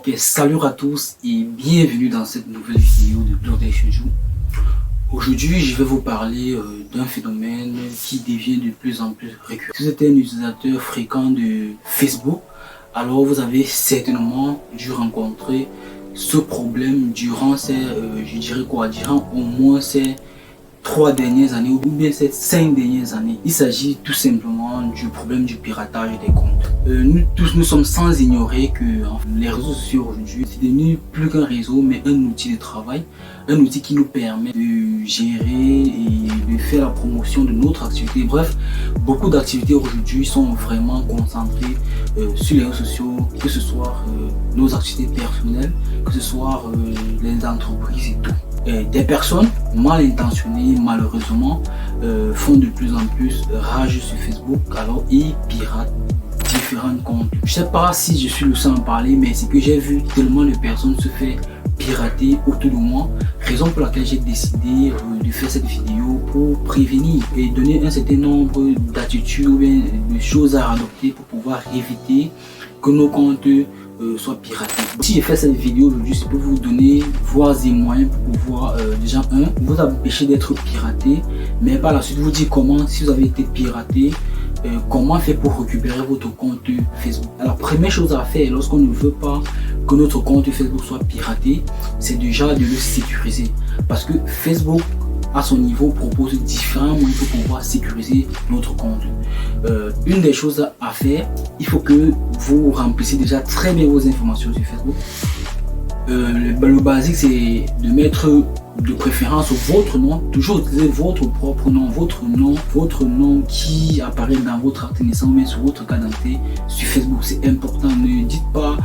Ok, salut à tous et bienvenue dans cette nouvelle vidéo de Blooded Shoujo. Aujourd'hui, je vais vous parler d'un phénomène qui devient de plus en plus récurrent. Si vous êtes un utilisateur fréquent de Facebook, alors vous avez certainement dû rencontrer ce problème durant ces, durant au moins ces 3 dernières années ou bien ces 5 dernières années. Il s'agit tout simplement du problème du piratage des comptes. Nous tous, nous sommes sans ignorer que les réseaux sociaux aujourd'hui, c'est devenu plus qu'un réseau, mais un outil de travail, un outil qui nous permet de gérer et de faire la promotion de notre activité. Bref, beaucoup d'activités aujourd'hui sont vraiment concentrées sur les réseaux sociaux, que ce soit nos activités personnelles, que ce soit les entreprises et tout. Des personnes mal intentionnées, malheureusement, font de plus en plus rage sur Facebook, alors ils piratent différents comptes. Je sais pas si je suis le seul à en parler, mais c'est que j'ai vu tellement de personnes se faire pirater autour de moi, raison pour laquelle j'ai décidé de faire cette vidéo pour prévenir et donner un certain nombre d'attitudes ou bien de choses à adopter pour pouvoir éviter que nos comptes soient piratés. Si j'ai fait cette vidéo aujourd'hui, c'est pour vous donner voies et moyens pour pouvoir déjà vous empêcher d'être piraté, mais par la suite vous dire comment, si vous avez été piraté, comment faire pour récupérer votre compte Facebook. Alors première chose à faire lorsqu'on ne veut pas que notre compte Facebook soit piraté, c'est déjà de le sécuriser, parce que Facebook à son niveau propose différents moyens pour pouvoir sécuriser notre compte. Une des choses à faire, il faut que vous remplissiez déjà très bien vos informations sur Facebook. Le basique, c'est de mettre de préférence votre nom, toujours utiliser votre propre nom, votre nom qui apparaît dans votre acte de naissance, mais sur votre carte d'identité sur Facebook. C'est important. Ne dites pas,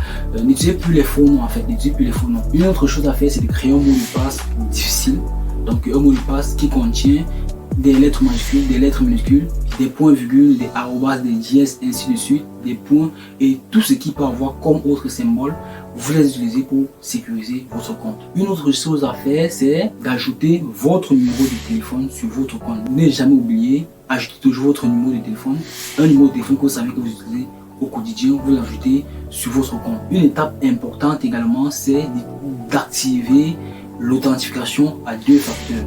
n'utilisez plus les faux noms en fait, n'utilisez plus les faux noms. Une autre chose à faire, c'est de créer un mot de passe difficile. Donc un mot de passe qui contient des lettres majuscules, des lettres minuscules, des points virgules, des arrobas, des dièses, ainsi de suite, des points et tout ce qui peut avoir comme autre symbole, vous les utilisez pour sécuriser votre compte. Une autre chose à faire, c'est d'ajouter votre numéro de téléphone sur votre compte. Ne jamais oublier, ajoutez toujours votre numéro de téléphone, un numéro de téléphone que vous savez que vous utilisez au quotidien, vous l'ajoutez sur votre compte. Une étape importante également, c'est d'activer l'authentification à 2 facteurs.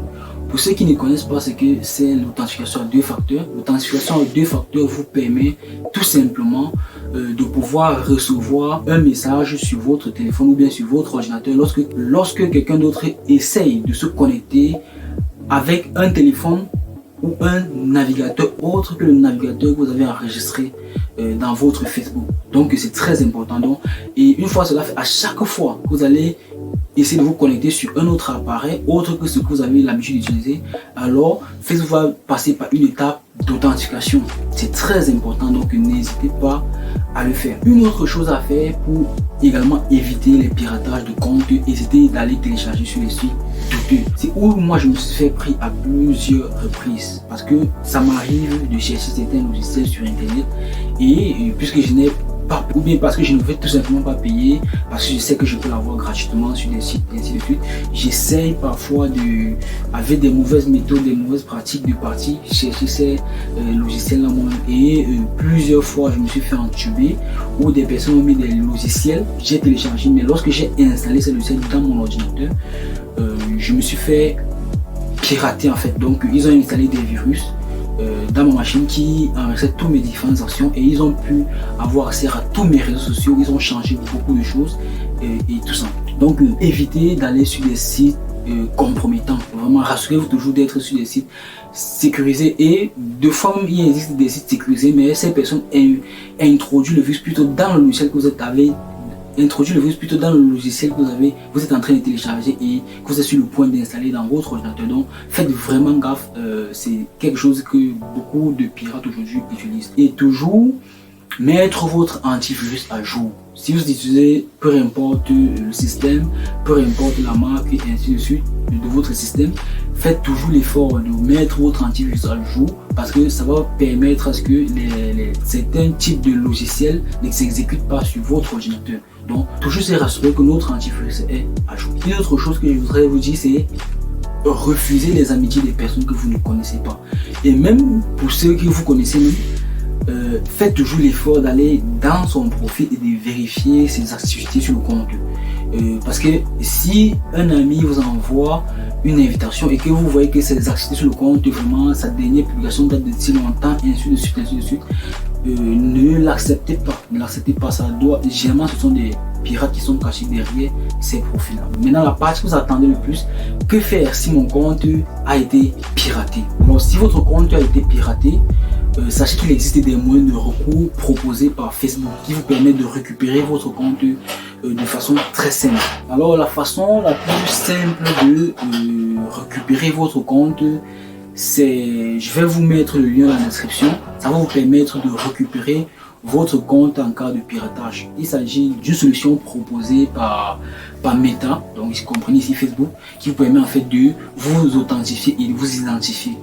Pour ceux qui ne connaissent pas ce que c'est l'authentification à 2 facteurs, l'authentification à 2 facteurs vous permet tout simplement de pouvoir recevoir un message sur votre téléphone ou bien sur votre ordinateur lorsque quelqu'un d'autre essaye de se connecter avec un téléphone ou un navigateur autre que le navigateur que vous avez enregistré dans votre Facebook. Donc c'est très important. Donc, et une fois cela fait, à chaque fois que vous allez essayer de vous connecter sur un autre appareil autre que ce que vous avez l'habitude d'utiliser, alors Facebook va passer par une étape d'authentification. C'est très important, donc n'hésitez pas à le faire. Une autre chose à faire pour également éviter les piratages de comptes, éviter d'aller télécharger sur les sites douteux. C'est où moi je me suis fait pris à plusieurs reprises, parce que ça m'arrive de chercher certains logiciels sur internet et puisque je n'ai pas, ou bien parce que je ne veux tout simplement pas payer, parce que je sais que je peux l'avoir gratuitement sur des sites ainsi de suite, j'essaye parfois de, avec des mauvaises méthodes, des mauvaises pratiques de partie, chercher ces logiciels là et plusieurs fois je me suis fait entuber où des personnes ont mis des logiciels, j'ai téléchargé, mais lorsque j'ai installé ces logiciels dans mon ordinateur, je me suis fait pirater en fait. Donc ils ont installé des virus dans ma machine qui enregistrait toutes mes différentes actions et ils ont pu avoir accès à tous mes réseaux sociaux. Ils ont changé beaucoup de choses et tout ça. Donc évitez d'aller sur des sites compromettants. Vraiment rassurez-vous toujours d'être sur des sites sécurisés, et de fois même il existe des sites sécurisés, mais ces personnes introduisent le virus plutôt dans le logiciel que vous avez introduire le virus plutôt dans le logiciel que vous êtes en train de télécharger et que vous êtes sur le point d'installer dans votre ordinateur. Donc faites vraiment gaffe, c'est quelque chose que beaucoup de pirates aujourd'hui utilisent. Et toujours mettre votre antivirus à jour. Si vous utilisez peu importe le système, peu importe la marque et ainsi de suite de votre système, faites toujours l'effort de mettre votre antivirus à jour, parce que ça va permettre à ce que certains types de logiciels ne s'exécutent pas sur votre ordinateur. Donc toujours se rassurer que notre antivirus est à jour. Une autre chose que je voudrais vous dire, c'est refuser les amitiés des personnes que vous ne connaissez pas. Et même pour ceux que vous connaissez même, faites toujours l'effort d'aller dans son profil et de vérifier ses activités sur le compte. Parce que si un ami vous envoie une invitation et que vous voyez que ces activités sur le compte, vraiment sa dernière publication date de si longtemps, et ainsi de suite, ainsi de suite, ne l'acceptez pas. Ne l'acceptez pas. Ça doit, généralement, ce sont des pirates qui sont cachés derrière ces profils-là. Maintenant, la partie que vous attendez le plus, que faire si mon compte a été piraté? Alors, si votre compte a été piraté, sachez qu'il existe des moyens de recours proposés par Facebook qui vous permettent de récupérer votre compte de façon très simple. Alors, la façon la plus simple de récupérer votre compte, c'est, je vais vous mettre le lien dans la description. Ça va vous permettre de récupérer votre compte en cas de piratage. Il s'agit d'une solution proposée par Meta, donc vous comprenez ici Facebook, qui vous permet en fait de vous authentifier et de vous identifier.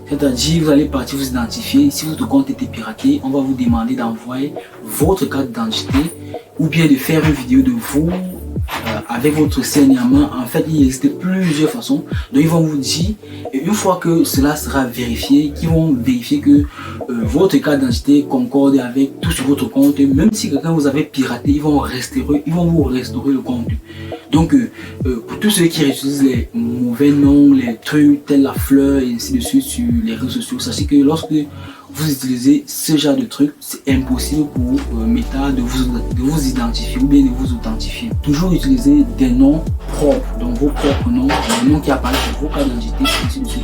C'est-à-dire, vous allez partir vous identifier. Si votre compte était piraté, on va vous demander d'envoyer votre carte d'identité ou bien de faire une vidéo de vous avec votre saignement. En fait, il existe plusieurs façons. Donc, ils vont vous dire, et une fois que cela sera vérifié, qu'ils vont vérifier que votre carte d'identité concorde avec tout sur votre compte. Même si quelqu'un vous avait piraté, ils vont vous restaurer le compte. Donc, pour tous ceux qui utilisent les mauvais noms, les trucs tels la fleur et ainsi de suite sur les réseaux sociaux, sachez que lorsque vous utilisez ce genre de trucs, c'est impossible pour Meta de vous identifier ou bien de vous authentifier. Toujours utiliser des noms propres, donc vos propres noms, les noms qui apparaissent sur vos cartes d'identité, ainsi de suite.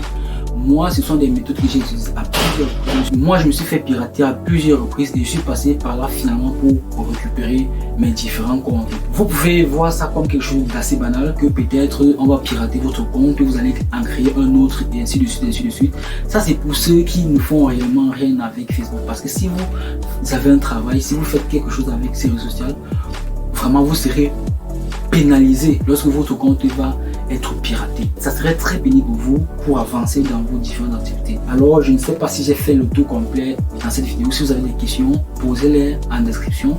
Moi, ce sont des méthodes que j'ai utilisées à plusieurs reprises. Moi, je me suis fait pirater à plusieurs reprises et je suis passé par là finalement pour récupérer mes différents comptes. Vous pouvez voir ça comme quelque chose d'assez banal, que peut-être on va pirater votre compte et vous allez en créer un autre et ainsi de suite, ainsi de suite. Ça, c'est pour ceux qui ne font réellement rien avec Facebook. Parce que si vous avez un travail, si vous faites quelque chose avec ces réseaux sociaux, vraiment vous serez pénalisé lorsque votre compte va être piraté. Ça serait très pénible pour vous pour avancer dans vos différentes activités. Alors, je ne sais pas si j'ai fait le tour complet dans cette vidéo. Si vous avez des questions, posez-les en description.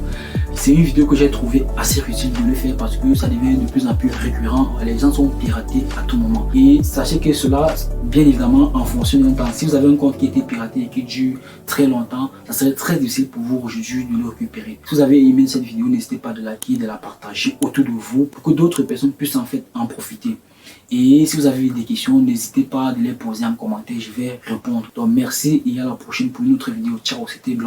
C'est une vidéo que j'ai trouvé assez utile de le faire parce que ça devient de plus en plus récurrent. Les gens sont piratés à tout moment. Et sachez que cela, bien évidemment, en fonction d'un temps. Si vous avez un compte qui a été piraté et qui dure très longtemps, ça serait très difficile pour vous aujourd'hui de le récupérer. Si vous avez aimé cette vidéo, n'hésitez pas de liker, de la partager autour de vous pour que d'autres personnes puissent en fait en profiter. Et si vous avez des questions, n'hésitez pas à les poser en commentaire, je vais répondre. Donc merci et à la prochaine pour une autre vidéo. Ciao, c'était Blanc.